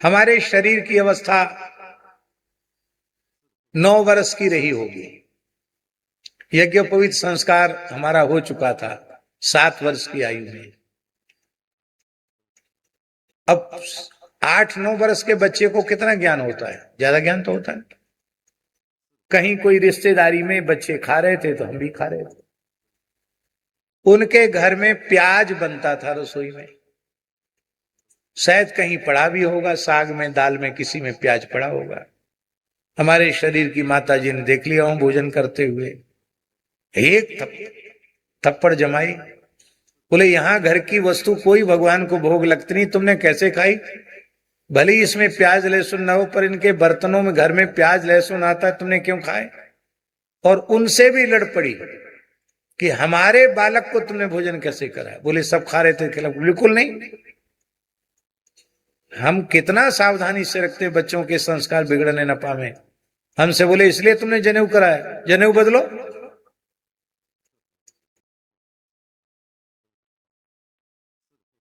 हमारे शरीर की अवस्था 9 वर्ष की रही होगी। यज्ञोपवीत संस्कार हमारा हो चुका था 7 वर्ष की आयु में। अब 8-9 वर्ष के बच्चे को कितना ज्ञान होता है? ज्यादा ज्ञान तो होता है। कहीं कोई रिश्तेदारी में बच्चे खा रहे थे तो हम भी खा रहे थे। उनके घर में प्याज बनता था रसोई में, शायद कहीं पड़ा भी होगा, साग में, दाल में, किसी में प्याज पड़ा होगा। हमारे शरीर की माता जी ने देख लिया हूं भोजन करते हुए, एक थप्पड़ जमाई, बोले यहां घर की वस्तु कोई भगवान को भोग लगती नहीं, तुमने कैसे खाई? भले ही इसमें प्याज लहसुन ना हो, पर इनके बर्तनों में, घर में प्याज लहसुन आता है, तुमने क्यों खाए? और उनसे भी लड़ पड़ी कि हमारे बालक को तुमने भोजन कैसे कराया? बोले सब खा रहे थे, खिलाफ। बिल्कुल नहीं। हम कितना सावधानी से रखते हैं बच्चों के संस्कार बिगड़ने न पावे। हमसे बोले इसलिए तुमने जनेऊ कराया, जनेऊ बदलो।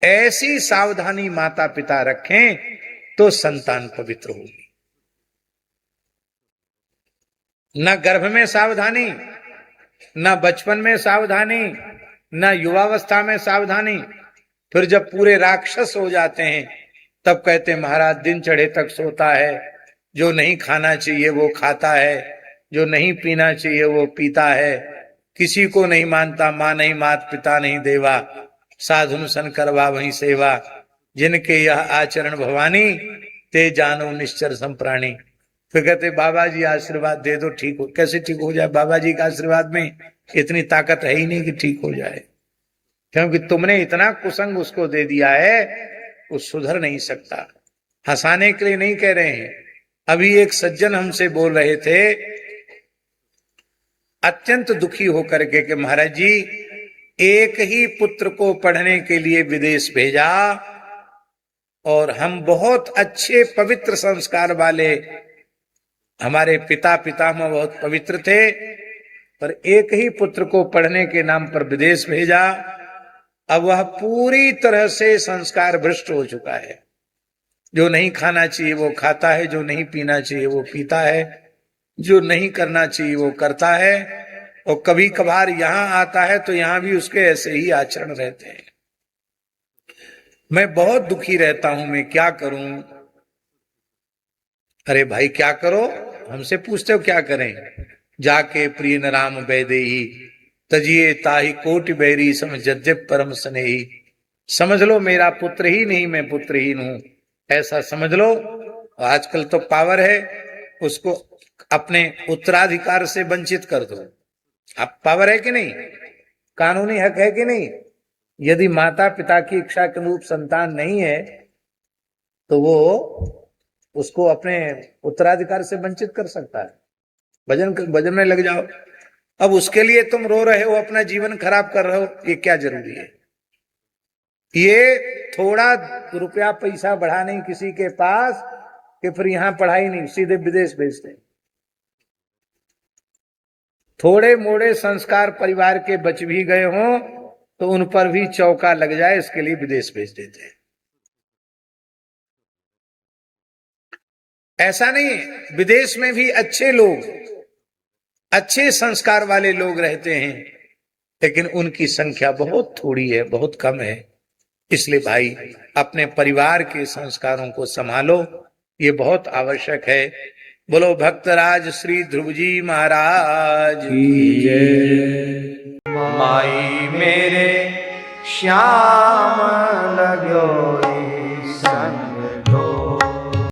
ऐसी सावधानी माता पिता रखें तो संतान पवित्र होगी। न गर्भ में सावधानी, न बचपन में सावधानी, न युवावस्था में सावधानी, फिर जब पूरे राक्षस हो जाते हैं तब कहते महाराज दिन चढ़े तक सोता है, जो नहीं खाना चाहिए वो खाता है, जो नहीं पीना चाहिए वो पीता है, किसी को नहीं मानता, मां नहीं मात पिता नहीं देवा, साधुन सन करवा वही सेवा, जिनके यह आचरण भवानी, ते जानो निश्चर संप्राणी। फिर कहते बाबा जी आशीर्वाद दे दो ठीक हो। कैसे ठीक हो जाए? बाबा जी के आशीर्वाद में इतनी ताकत है ही नहीं कि ठीक हो जाए, क्योंकि तुमने इतना कुसंग उसको दे दिया है, वो सुधर नहीं सकता। हंसाने के लिए नहीं कह रहे हैं। अभी एक सज्जन हमसे बोल रहे थे अत्यंत दुखी होकर के कि महाराज जी एक ही पुत्र को पढ़ने के लिए विदेश भेजा और हम बहुत अच्छे पवित्र संस्कार वाले, हमारे पिता पितामह बहुत पवित्र थे, पर एक ही पुत्र को पढ़ने के नाम पर विदेश भेजा। अब वह पूरी तरह से संस्कार भ्रष्ट हो चुका है। जो नहीं खाना चाहिए वो खाता है, जो नहीं पीना चाहिए वो पीता है, जो नहीं करना चाहिए वो करता है, और कभी कभार यहां आता है तो यहां भी उसके ऐसे ही आचरण रहते हैं। मैं बहुत दुखी रहता हूं, मैं क्या करूं? अरे भाई क्या करो? हमसे पूछते हो क्या करें? जाके प्रिय न राम वैदेही, तजिए ताही कोटि बैरी, समझ परम स्नेही। समझ लो मेरा पुत्र ही नहीं, मैं पुत्रहीन हूं, ऐसा समझ लो। आजकल तो पावर है, उसको अपने उत्तराधिकार से वंचित कर दो। अब पावर है कि नहीं? कानूनी हक है कि नहीं? यदि माता पिता की इच्छा के अनुरूप संतान नहीं है तो वो उसको अपने उत्तराधिकार से वंचित कर सकता है। भजन में लग जाओ। अब उसके लिए तुम रो रहे हो, अपना जीवन खराब कर रहे हो, ये क्या जरूरी है? ये थोड़ा रुपया पैसा बढ़ा नहीं किसी के पास कि फिर यहां पढ़ाई नहीं, सीधे विदेश भेजते। थोड़े मोड़े संस्कार परिवार के बच भी गए हों तो उन पर भी चौका लग जाए, इसके लिए विदेश भेज देते हैं। ऐसा नहीं, विदेश में भी अच्छे लोग, अच्छे संस्कार वाले लोग रहते हैं, लेकिन उनकी संख्या बहुत थोड़ी है, बहुत कम है। इसलिए भाई अपने परिवार के संस्कारों को संभालो, ये बहुत आवश्यक है। बोलो भक्तराज श्री ध्रुव जी महाराज की जय। माई मेरे श्याम लग्यो